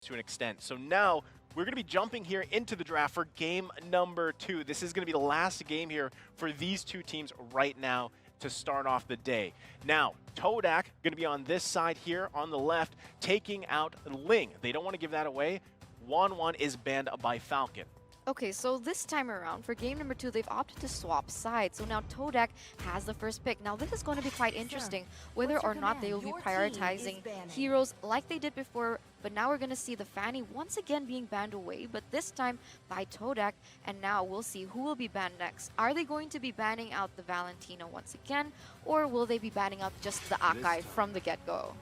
to an extent. So now we're going to be jumping here into the draft for game number 2. This is going to be the last game here for these two teams right now to start off the day. Now, Todak going to be on this side here on the left, taking out Ling. They don't want to give that away. 1-1 is banned by Falcon. Okay, so this time around, for game number 2, they've opted to swap sides. So now Todak has the first pick. Now this is going to be quite interesting, whether or not they will be prioritizing heroes like they did before. But now we're going to see the Fanny once again being banned away, but this time by Todak. And now we'll see who will be banned next. Are they going to be banning out the Valentina once again, or will they be banning out just the Akai from the get-go?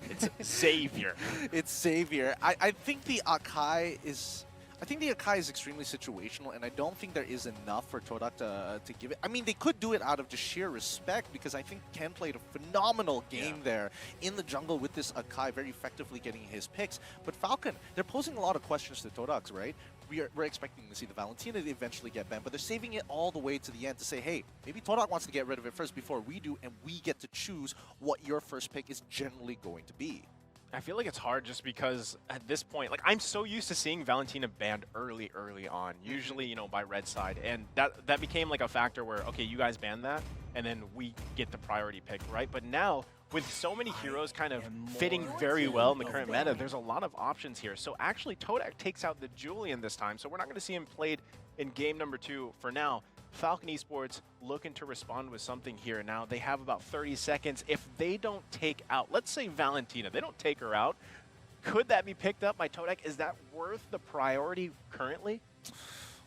It's Xavier. It's Xavier. I think the Akai is... I think the Akai is extremely situational, and I don't think there is enough for Todak to give it. I mean, they could do it out of just sheer respect, because I think Ken played a phenomenal game there in the jungle with this Akai, very effectively getting his picks. But Falcon, they're posing a lot of questions to Todak's, right? We're expecting to see the Valentina eventually get banned, but they're saving it all the way to the end to say, hey, maybe Todak wants to get rid of it first before we do, and we get to choose what your first pick is generally going to be. I feel like it's hard just because at this point, like, I'm so used to seeing Valentina banned early on, usually, you know, by red side. And that became like a factor where, okay, you guys ban that, and then we get the priority pick, right? But now, with so many heroes kind of fitting very well in the current meta, there's a lot of options here. So actually, Todak takes out the Julian this time, so we're not going to see him played in game number 2 for now. Falcon Esports looking to respond with something here. Now, they have about 30 seconds. If they don't take out, let's say Valentina, they don't take her out, could that be picked up by Todak? Is that worth the priority currently?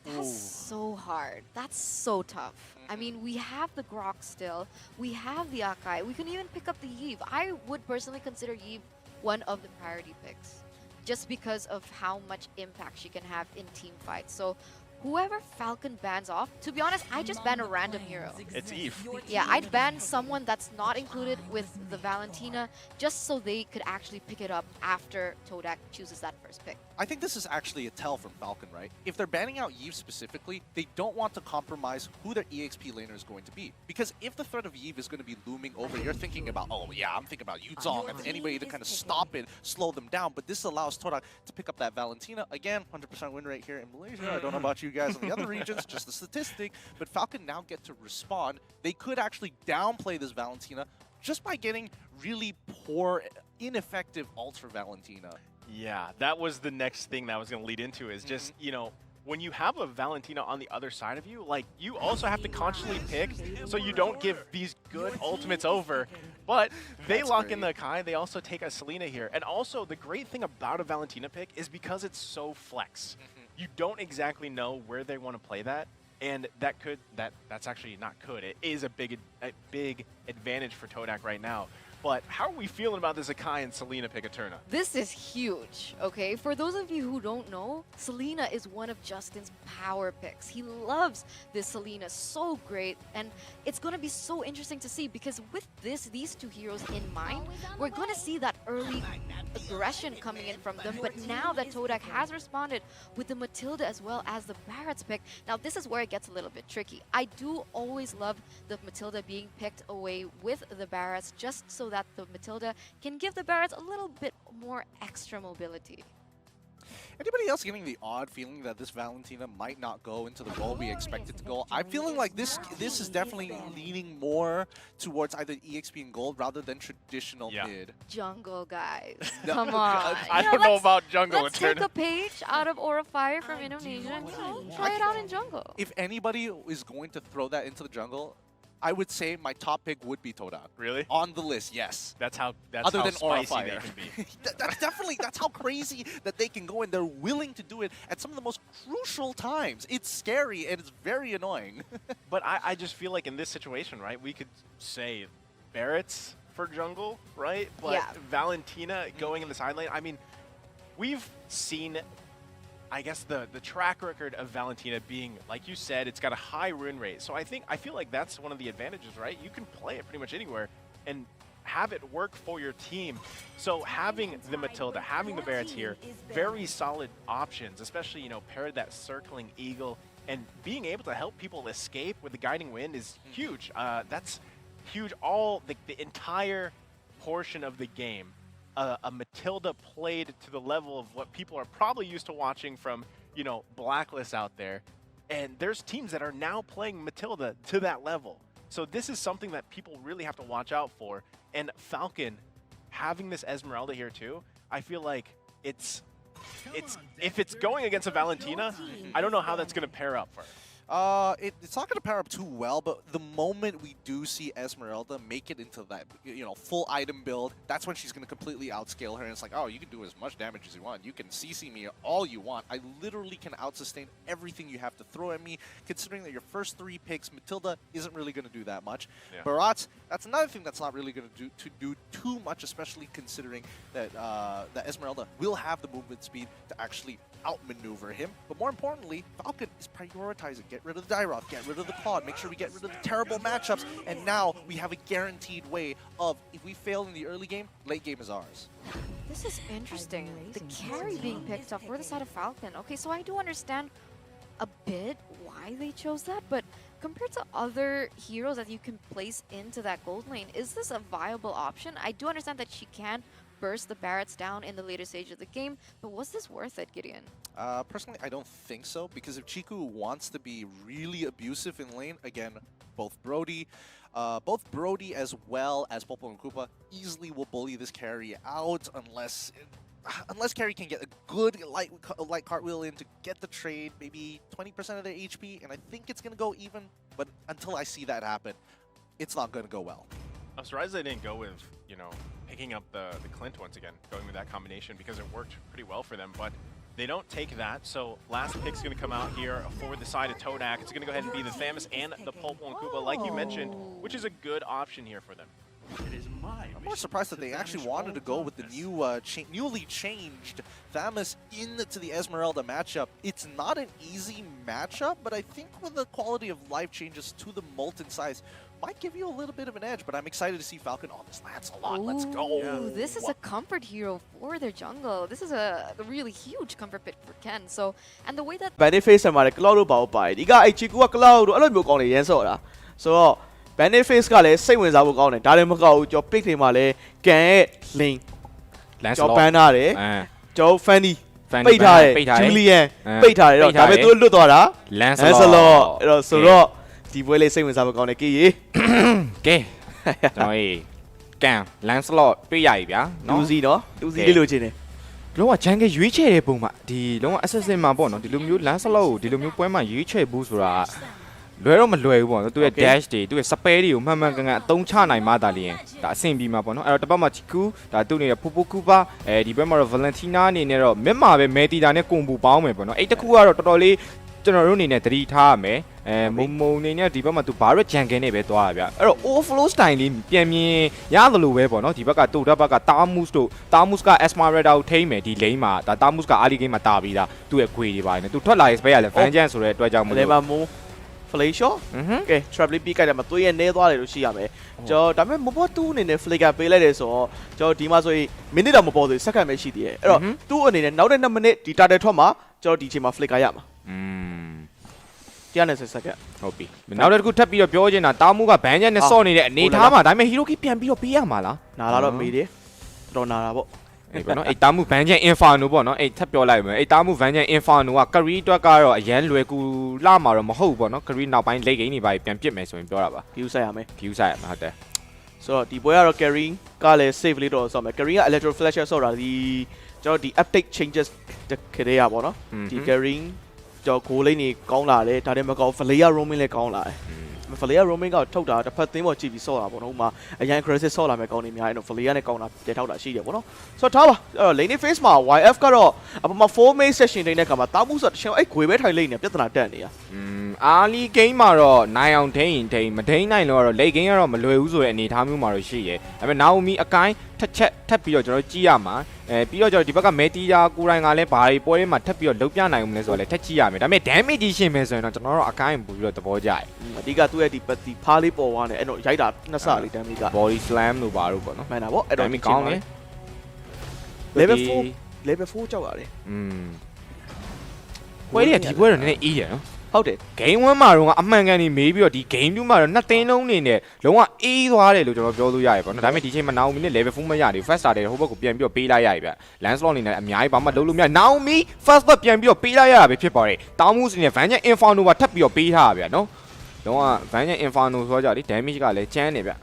That's so hard. That's so tough. I mean, we have the Grok still. We have the Akai. We can even pick up the Yve. I would personally consider Yve one of the priority picks, just because of how much impact she can have in team fights. So whoever Falcon bans off, to be honest, I just ban a random hero. It's Eve. Yeah, I'd ban someone that's not included with the Valentina, just so they could actually pick it up after Todak chooses that first pick. I think this is actually a tell from Falcon, right? If they're banning out Yve specifically, they don't want to compromise who their EXP laner is going to be. Because if the threat of Yve is going to be looming over, you're thinking about, oh yeah, I'm thinking about Yuzong and any way to kind of stop it, slow them down. But this allows Todak to pick up that Valentina. Again, 100% win rate here in Malaysia. I don't know about you guys in the other regions, just a statistic. But Falcon now get to respond. They could actually downplay this Valentina just by getting really poor, ineffective Ultra Valentina. Yeah, that was the next thing that I was going to lead into is just, you know, when you have a Valentina on the other side of you, like, you also have to constantly pick so you don't give these good ultimates over. But they lock in the Akai, they also take a Selena here. And also, the great thing about a Valentina pick is because it's so flex. You don't exactly know where they want to play that. And that's actually not could. It is a big advantage for Todak right now. But how are we feeling about this Akai and Selena pick Eterna? This is huge, okay? For those of you who don't know, Selena is one of Justin's power picks. He loves this Selena, so great. And it's going to be so interesting to see, because with these two heroes in mind, we're going to see that early aggression coming in from them. But now that Todak has responded with the Matilda as well as the Barrett's pick, now this is where it gets a little bit tricky. I do always love the Matilda being picked away with the Barrett's, just so that the Matilda can give the Barretts a little bit more extra mobility. Anybody else getting the odd feeling that this Valentina might not go into the role we expect it to go? I'm feeling like this is definitely leaning more towards either EXP and gold rather than traditional mid. Jungle, guys. Come on. I don't know about jungle. Let's take a page out of Aura Fire from Indonesia and, you know, try it out in jungle. If anybody is going to throw that into the jungle, I would say my top pick would be Todak. Really? On the list, yes. That's how Other than Aura spicy Fire. they can be. That's definitely, that's how crazy that they can go, and they're willing to do it at some of the most crucial times. It's scary and it's very annoying. But I just feel like in this situation, right, we could say Barrett's for jungle, right? But Valentina going in the side lane, I mean, we've seen, I guess, the track record of Valentina being, like you said, it's got a high win rate. So I feel like that's one of the advantages, right? You can play it pretty much anywhere and have it work for your team. So having the Matilda, having the Barretts here, very solid options, especially, you know, paired that circling eagle, and being able to help people escape with the guiding wind is huge. That's huge. All the entire portion of the game a Matilda played to the level of what people are probably used to watching from, you know, Blacklist out there. And there's teams that are now playing Matilda to that level. So this is something that people really have to watch out for. And Falcon having this Esmeralda here too, I feel like it's if it's going against a Valentina, I don't know how that's going to pair up for her. It's not going to pair up too well, but the moment we do see Esmeralda make it into that, you know, full item build, that's when she's going to completely outscale her. And it's like, oh, you can do as much damage as you want. You can CC me all you want. I literally can outsustain everything you have to throw at me. Considering that your first 3 picks, Matilda isn't really going to do that much. Yeah. Barats, that's another thing that's not really going to do too much, especially considering that that Esmeralda will have the movement speed to actually outmaneuver him. But more importantly, Falcon is prioritizing. Get rid of the Dairoth, get rid of the Claude, make sure we get rid of the terrible matchups, and now we have a guaranteed way of, if we fail in the early game, late game is ours. This is interesting. The carry being picked up for the side of Falcon. Okay, so I do understand a bit why they chose that, but compared to other heroes that you can place into that gold lane, is this a viable option? I do understand that she can burst the Barretts down in the later stage of the game, but was this worth it, Gideon? Personally, I don't think so, because if Chiku wants to be really abusive in lane, again, both Brody as well as Popo and Koopa easily will bully this carry out unless carry can get a good light cartwheel in to get the trade, maybe 20% of their HP, and I think it's going to go even, but until I see that happen, it's not going to go well. I'm surprised they didn't go with, you know, picking up the Clint once again, going with that combination, because it worked pretty well for them, but they don't take that. So last pick's going to come out here for the side of Todak. It's going to go ahead and be the Famous and the Popo and Koopa, like you mentioned, which is a good option here for them. I'm more surprised that they actually wanted to go with the new, newly changed Famous into the Esmeralda matchup. It's not an easy matchup, but I think with the quality of life changes to the Molten size, might give you a little bit of an edge, but I'm excited to see Falcon on this Lancelot. Let's go. Yeah. This is a comfort hero for their jungle. This is a really huge comfort pick for Ken. So, and the way that benefits မှာ cloud လို့ပါပါဒီကအဲ့ Chiku က cloud တို့အဲ့လိုမျိုးကောင်းနေရမ်းစော့တာဆိုတော့ benefits ကလည်းစိတ်ဝင်စားဖို့ကောင်းတယ်ဒါလည်းမကောက်ဘူးကျော် pick တွေမှာလည်းကန်ရဲ့ link ကျော်ပန်းထားတယ်ကျော် Fanny ပိတ်ထားတယ် Julian ပိတ်ထားတယ်တော့ဒါပေမဲ့သူလွတ်သွားတာ Lancelot အဲ့တော့ဆိုတော့ဒီပွဲလေးစိတ်ဝင်စားဖို့ကောင်းတယ်ကေရေကဲကျွန်တော်ကန် Lancelot တွေ့ရပြီဗျာနော် 2C နော် 2C လေးလိုချင်တယ်လုံးဝ jungle ရွေးချယ်တဲ့ပုံမှာဒီလုံးဝ assassin မှာပေါ့နော်ဒီလိုမျိုး Lancelot ကိုဒီလိုမျိုးပွဲမှာရွေးချယ်ဘူးဆိုတာလွယ်တော့မလွယ်ဘူးပေါ့နော်သူရဲ့ dash တွေသူရဲ့ spell တွေကိုမှန်မှန်ကန်ကန်အသုံးချနိုင်မှသာလျှင်ဒါအဆင်ပြေမှာပေါ့နော်အဲ့တော့တစ်ပတ်မှာ Chiku ဒါသူ့နေတဲ့ Popo Koopa ဒီဘက်မှာတော့ Valentina အနေနဲ့တော့မြက်မှာပဲ Meta နဲ့ကွန်ဘူပေါင်းမယ်ပေါ့နော်အဲ့တခုကတော့တော်တော်လေးကျွန်တော်တို့အနေနဲ့သတိထားရမယ်မုံမုံနေနဲ့ဒီဘက်မှာသူ Barret Jungle နဲ့ပဲသွားရဗျအဲ့တော့ overflow style လေးပြန်မြင်ရသလိုပဲပေါ့နော်ဒီဘက်ကတူတက်ဘက်က Tamus တို့ Tamus က Esmeralda ကိုထိမ့်မယ်ဒီ lane မှာဒါ Tamus က early game မှာတာပြီးသားသူ့ရဲ့ခွေတွေပါနေသူထွက်လာရေး spell ရလဲ Vengeance ဆိုတဲ့အတွက်ကြောင့်မလို့ level more flash shot ကဲ trap လေးပြီးကြတယ်မှာသွေးရနေသွားတယ်လို့ရှိရမယ်ကျွန်တော်ဒါပေမဲ့မပေါ်တူးအနေနဲ့ flicker ပေးလိုက်တယ်ဆိုတော့ကျွန်တော်ဒီမှာဆိုရင် minute တော့မပေါ်သေး second ပဲရှိသေးတယ်အဲ့တော့သူ့အနေနဲ့နောက်တဲ့2 minute ဒီ target ထွက်မှာကျွန်တော်ဒီအချိန်မှာ flicker ရမှာ190 second ဟုတ်ပြီနောက်တစ်ခုထပ်ပြီးတော့ပြောချင်တာတားမှုကဘန်းချက်နဲ့စော့နေတဲ့အနေထားမှာဒါပေမဲ့ hero key ပြန်ပြီးတော့ပေးရမှာလားနာလာတော့မေးတယ်တော်နာတာပေါ့အေးပေါ့နော်အဲ့တားမှုဘန်းချက် inferno ပေါ့နော်အဲ့ထပ်ပြောလိုက်မယ်အဲ့တားမှုဘန်းချက် inferno က carry အတွက်ကတော့အရန်လွယ်ကူလာမှာတော့မဟုတ်ဘူးပေါ့နော် carry နောက်ပိုင်း late game တွေပါပြန်ပစ်မယ်ဆိုရင်ပြောတာပါ view ဆိုင်ရမယ် view ဆိုင်ရမှာဟုတ်တယ်ဆိုတော့ဒီပွဲကတော့ carry ကလည်း save လေးတော့ဆော့မယ် carry က electro flash ဆော့တာဒီကျွန်တော်ဒီ update changes တခါတည်းရပါတော့ဒီ carryကျော်ကိုလေးနေကောင်းလာတယ်ဒါတည်းမကောင်း Valia roaming လည်းကောင်းလာတယ် Valia roaming ကထုတ်တာတစ်ဖက်သင်းပေါ်ကြည့်ပြီးဆော့တာပေါ့နော်ဥမာအရင် aggressive ဆော့လာမယ်ကောင်းနေများရင်တော့ Valia နဲ့ကောင်းတာပြထောက်တာရှိတယ်ပေါ့နော်ဆိုတော့ထားပါအဲ့တော့ lane phase မှာ YF ကတော့အပေါ်မှာ 4 main session တဲ့ခါမှာတားမှုဆိုတချင်အဲ့ခွေပဲထိုင်လိမ့်နေပြဿနာတက်နေရearly game မှာတော့နိုင်အောင်ထိန်းမထိန်းနိုင်လို့ကတော့ late game ကတော့မလွယ်ဘူးဆိုတဲ့အနေအထားမျိုးမှာတော့ရှိရဲဒါပေမဲ့ Naomi အကိုင်းထပ်ပြီးတော့ကျွန်တော်ကြည့်ရမှာပြီးတော့ကျွန်တော်ဒီဘက်က Meta ကိုယ်တိုင်ကလည်းဘာတွေပွဲတွေမှာထပ်ပြီးတော့လုံးပြနိုင်အောင်လဲဆိုတော့လည်းထပ်ကြည့်ရမယ်ဒါပေမဲ့ damage ကြီးရှင်မယ်ဆိုရင်တော့ကျွန်တော်တို့အကိုင်းပို့ပြီးတော့သဘောကျတယ်အဓိကသူ့ရဲ့ဒီဖားလေးပေါ်သွားနေအဲ့တော့ရိုက်တာနှစ်ဆလေး damage က body slam လို့ပါတော့ပေါ့နော်မှန်တာပေါ့အဲ့တော့ကောင်းတယ် level 4ကြောက်ရတယ်ပွဲတွေကဒီပွဲတော့နည်းနည်းအေးရနော် ဟုတ်တယ် game 1မှာတော့အမှန်ကန်နေမေးပြီးတော့ဒီ game 2မှာတော့နှစ်သိန်းလုံးနေနဲ့လုံးဝအေးသွားတယ်လို့ကျွန်တော်ပြောလို့ရရပေါ့နော်ဒါပေမဲ့ဒီချိန်မှာ Naomi နဲ့ level 4မရသေး first starter ဟိုဘက်ကိုပြန်ပြီးတော့ပေးလိုက်ရပြီဗျ Lancelot အနေနဲ့အများကြီးဘာမှလုပ်လို့မရ Naomi first blood ပြန်ပြီးတော့ပေးလိုက်ရတာပဲဖြစ်ပါတယ်တောင်းမှုစနေ Vanguard Inferno ကထပ်ပြီးတော့ပေးထားတာဗျနော်လုံးဝ Vanguard Inferno ဆိုကြတယ် damage ကလည်းကျန်းနေဗျ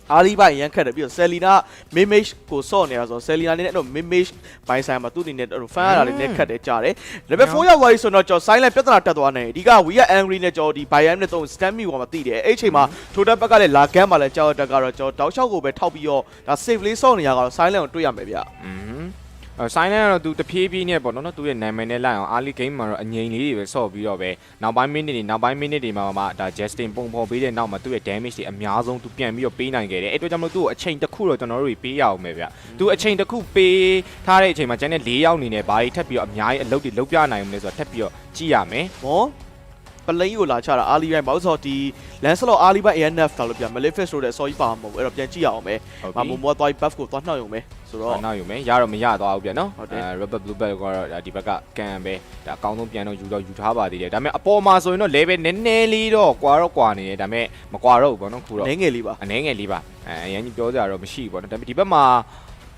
အားလီပိုင်ရန်ခက်တယ်ပြီးတော့ဆယ်လီနာမင်းမေ့ကိုဆော့နေတာဆိုဆယ်လီနာနဲ့တော့မင်းမေ့ဘိုင်ဆိုင်မှာသူ့အနေနဲ့ဖန်ရတာလေးနဲ့ခက်တယ်ကြားတယ် level 4ရောက်သွားပြီဆိုတော့ကျွန်တော် silent ပြဿနာတက်သွားနေဒီက we are angry နဲ့ကျွန်တော်ဒီ Bayern နဲ့တော့ stand me ကိုမှသိတယ်အဲ့အချိန်မှာထိုတက်ဘက်ကလည်းလာကမ်းမှာလည်းကြောက်တက်ကတော့ကျွန်တော်တောက်လျှောက်ကိုပဲထောက်ပြီးတော့ဒါ save လေးဆော့နေရကတော့ silent ကိုတွေ့ရမယ်ဗျဆိုင်လန်ကတော့သူတဖြည်းဖြည်းနဲ့ပေါ့နော်သူရဲ့နာမည်နဲ့လိုက်အောင်အားလီ game မှာတော့အငြိမ်လေးတွေပဲဆော့ပြီးတော့ပဲနောက်ပိုင်း minute တွေမှာမှဒါ Justin ပုံဖော်ပေးတဲ့နောက်မှာသူ့ရဲ့ damage တွေအများဆုံးသူပြန်ပြီးတော့ပေးနိုင်ခဲ့တယ်အဲ့အတွက်ကြောင့်မလို့သူ့ကိုအချိန်တစ်ခုတော့ကျွန်တော်တို့ပေးရအောင်ပဲဗျသူအချိန်တစ်ခုပေးထားတဲ့အချိန်မှာကျန်တဲ့4ယောက်အနေနဲ့ဘာကြီးထပ်ပြီးတော့အများကြီးအလုပ်တွေလုပ်ပြနိုင်မလဲဆိုတော့ထပ်ပြီးတော့ကြည့်ရမယ်ဟောပလိန်ကိုလာချတာအားလီပိုင်းဘာလို့ဆိုတော့ဒီ Lancelot အားလီပိုင်း ANF တာလို့ပြ Malefic ဆိုတဲ့ sorry ပါမှာမဟုတ်အဲ့တော့ပြန်ကြည့်ရအောင်ပဲမမိုမောသွား buff ကိုသွားနှောက်ရုံပဲဆိုတော့နှောက်ရုံပဲရတော့မရသွားဘူးဗျနော်Rubber Bluebird ကတော့ဒီဘက်ကကန်ပဲဒါအကောင်းဆုံးပြန်တော့ယူထားပါသေးတယ်ဒါပေမဲ့အပေါ်မှာဆိုရင်တော့ level နည်းနည်းလေးတော့ကွာတော့ကွာနေတယ်ဒါပေမဲ့မကွာတော့ဘူးပေါ့နော်ခုတော့နည်းငယ်လေးပါအနည်းငယ်လေးပါအရင်ကြီးပြောကြတော့မရှိဘူးပေါ့နော်ဒါပေမဲ့ဒီဘက်မှာ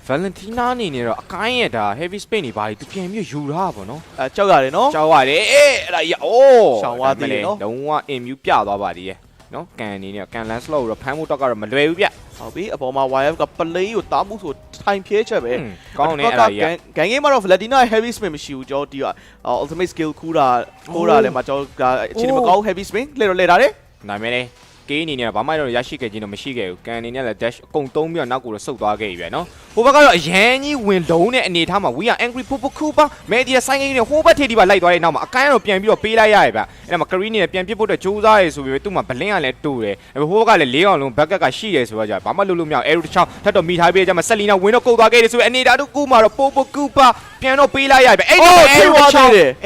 Valentina အနေနဲ့တော့အကိုင်းရဲ့ဒါ heavy space နေပါလိသူပြန်ပြီးယူထားပါတော့ကြောက်ရတယ်နော်ကြောက်ရတယ်အေးအဲ့ဒါကြီးအိုးရှောင်းသွားသေးတယ်နော်လုံးဝ immune ပြသွားပါသေးရဲ့နော်ကန်အနေနဲ့ကန် Lancelot ကိုတော့ဖမ်းဖို့တော့ကတော့မလွယ်ဘူးဗျဟုတ်ပြီအပေါ်မှာ YF ကပလိန်ကိုတားမှုဆိုထိုင်ဖြဲချက်ပဲကောင်းနေအဲ့ဒါကြီးဂန်ဂိမ်းမှာတော့ Valentina heavy spin မရှိဘူးကျွန်တော်ဒီ ultimate skill ခူးတာလည်းမှာကျွန်တော်အချိန်မကောင်း heavy spin လေတော့လေတာလေနိုင်မယ်လေကေးအနေနဲ့ဘာမှတော့ရရှိခဲ့ခြင်းတော့မရှိခဲ့ဘူးကန်အနေနဲ့လည်း dash အကုန်သုံးပြီးတော့နောက်ကိုတော့ဆုတ်သွားခဲ့ပြီပဲနော်ဟိုဘက်ကတော့အရန်ကြီးဝင်လုံးတဲ့အနေထားမှာ we are angry ဖူဖူပါ media ဆိုင်ကြီးနဲ့ဟိုဘက်ထိပ်ဒီပါလိုက်သွားတဲ့နောက်မှာအကိုင်းကတော့ပြန်ပြီးတော့ပေးလိုက်ရရဲ့ဗျအဲ့ဒါမှာ Karine နဲ့ပြန်ပစ်ဖို့အတွက်ကြိုးစားရဲဆိုပြီးပဲသူ့မှာ blink ကလည်းတူတယ်ဟိုဘက်ကလည်း၄အောင်လုံး backup ကရှိရဲဆိုတော့ကြာဘာမှလုပ်လို့မရအောင် arrow တစ်ချောင်းထပ်တော့မိထားပေးကြမှာ Selina ဝင်တော့ကုတ်သွားခဲ့တယ်ဆိုပြီးအနေထားတို့ကူမှာတော့ပိုပိုကူပါပြန်တော့ပေးလိုက်ရပြီအဲ့ဒီ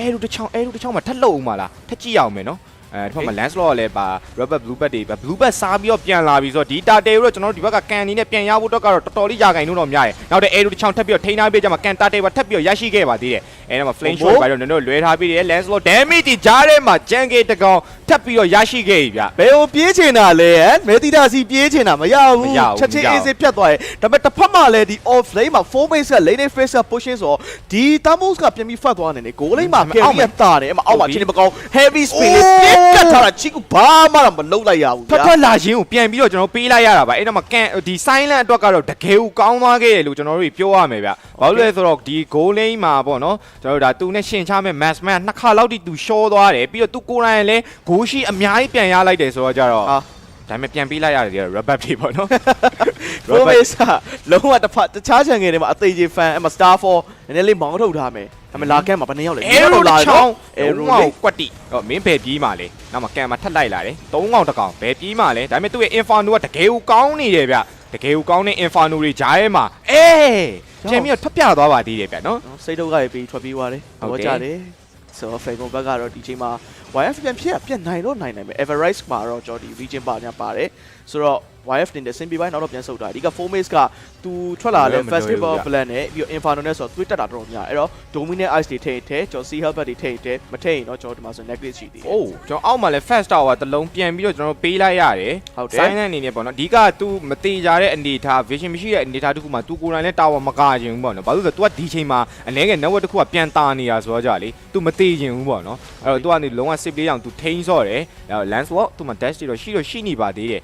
arrow တစ်ချောင်းမှာထပ်လှုပ်အောင်မလားထပ်ကြည့်ရအောင်မယ်နော်ဒီဘက်မှာ Lancelot ကလည်းပါ Rubber Bluebird တွေပါ Bluebird စားပြီးတော့ပြန်လာပြီးဆိုတော့ဒီ Turtle တော့ကျွန်တော်တို့ဒီဘက်ကကန်အနေနဲ့ပြန်ရဖို့တော့ကတော့တော်တော်လေးကြာခိုင်တော့များတယ်နောက်တဲ့ arrow တစ်ချောင်းထပ်ပြီးတော့ထိန်းထားပေးကြမှာကန် Turtle ပါထပ်ပြီးတော့ရရှိခဲ့ပါသေးတယ်အဲ့ဒါမှာ flame shot ပါတော့ကျွန်တော်တို့လွဲထားပြီးတယ် Lancelot damage တွေကြားထဲမှာ Jungle တကောင်ထပ်ပြီးတော့ရရှိခဲ့ပြီဗျဘယ်ကိုပြေးချင်တာလဲမဲတီတာစီပြေးချင်တာမရဘူးချက်ချင်းအေးစေးဖြတ်သွားတယ်ဒါပေမဲ့တစ်ဖက်မှာလည်းဒီ off lane မှာ 4 base က lane face က pushing ဆိုတော့ဒီ Tamos ကပြန်ပြီးဖတ်သွားနေတယ် goal lane မှာပြန်ပြီးတာတယ်အမအောက်မှာချင်းမကောင်း heavy spin လေးပြတ်ကတ်ထားတာချီကူဘာမှတော့မလုပ်လိုက်ရဘူးဗျာထွက်လာခြင်းကိုပြန်ပြီးတော့ကျွန်တော်ပေးလိုက်ရတာပါအဲ့တော့မှကန်ဒီ silent အတွက်ကတော့တကယ်ကိုကောင်းသွားခဲ့တယ်လို့ကျွန်တော်တို့ပြောရမယ်ဗျဘာလို့လဲဆိုတော့ဒီ goal lane မှာပေါ့နော်ကျွန်တော်တို့ဒါသူနဲ့ရှင်ချမဲ့ match man နှစ်ခါလောက်တိသူရှော့သွားတယ်ပြီးတော့သူကိုယ်တိုင်လည်း goal ရှိအများကြီးပြန်ရလိုက်တယ်ဆိုတော့ကြတော့ဒါပေမဲ့ပြန်ပေးလိုက်ရတယ် rubber တွေပေါ့နော် rubber ကလုံးဝတခြားချန်ငယ်တွေမှာအသေးကြီး fan အမ star 4နည်းနည်းလေးမောင်းထုတ်ထားမယ်ဒါပေမဲ့လာကမ်းမှာဘယ်နှစ်ယောက်လဲarrow လာတော့ arrow ကွက်တိဟောမင်းဘယ်ပြေးမှလဲနောက်မှာကန်မှာထပ်လိုက်လာတယ်၃កောင်တစ်កောင်ဘယ်ပြေးမှလဲဒါပေမဲ့သူ့ရဲ့ inferno ကတကယ်ကိုကောင်းနေတယ်ဗျတကယ်ကိုကောင်းတဲ့ inferno တွေဂျားထဲမှာချန်ပီယံထွက်ပြသွားပါသေးတယ်ဗျနော်စိတ်ဒုက္ခတွေပြီးထွက်ပြေးသွားတယ်ဟောကြတယ်ဆိုတော့ Falcon ဘက်ကတော့ဒီချိန်မှာ YF ပြန်နိုင်မယ် Everrise မှာတော့ကျွန်တော်ဒီ region ပါညာပါတယ်ဆိုတော့ YF တင်တဲ့စင်ပီပိုင်းနောက်တော့ပြန်ဆုတ်တာဒီက 4maze ကသူထွက်လာတဲ့ festival plan နဲ့ပြီးတော့ inferno နဲ့ဆိုတော့ tweet တက်တာတော်တော်များအဲ့တော့ dominant ice တွေထိန်းကျွန်တော် sea helper တွေထိန်းမထိန်းတော့ကျွန်တော်ဒီမှာဆို necklace ရှိသေးတယ်အိုးကျွန်တော်အောက်မှာလည်း fast tower တစ်လုံးပြန်ပြီးတော့ကျွန်တော်ပေးလိုက်ရတယ်ဟုတ်တယ် silent အနေနဲ့ပေါ့နော်အဓိက तू မတေကြတဲ့အနေထား vision မရှိတဲ့အနေထားတစ်ခုမှာ तू ကိုယ်တိုင်လည်း tower မကာချင်ဘူးပေါ့နော်ဘာလို့လဲဆိုတော့ तू ကဒီချိန်မှာအနည်းငယ် network တစ်ခုကပြန်တာနေတာဆိုတော့ကြလေ तू မတေချင်ဘူးပေါ့နော်အဲ့တော့ तू ကနေလုံးဝ save လေးအောင် तू ထိန်းစော့တယ် Lancelot သူမှ dash တွေတော့ရှိနေပါသေးတယ်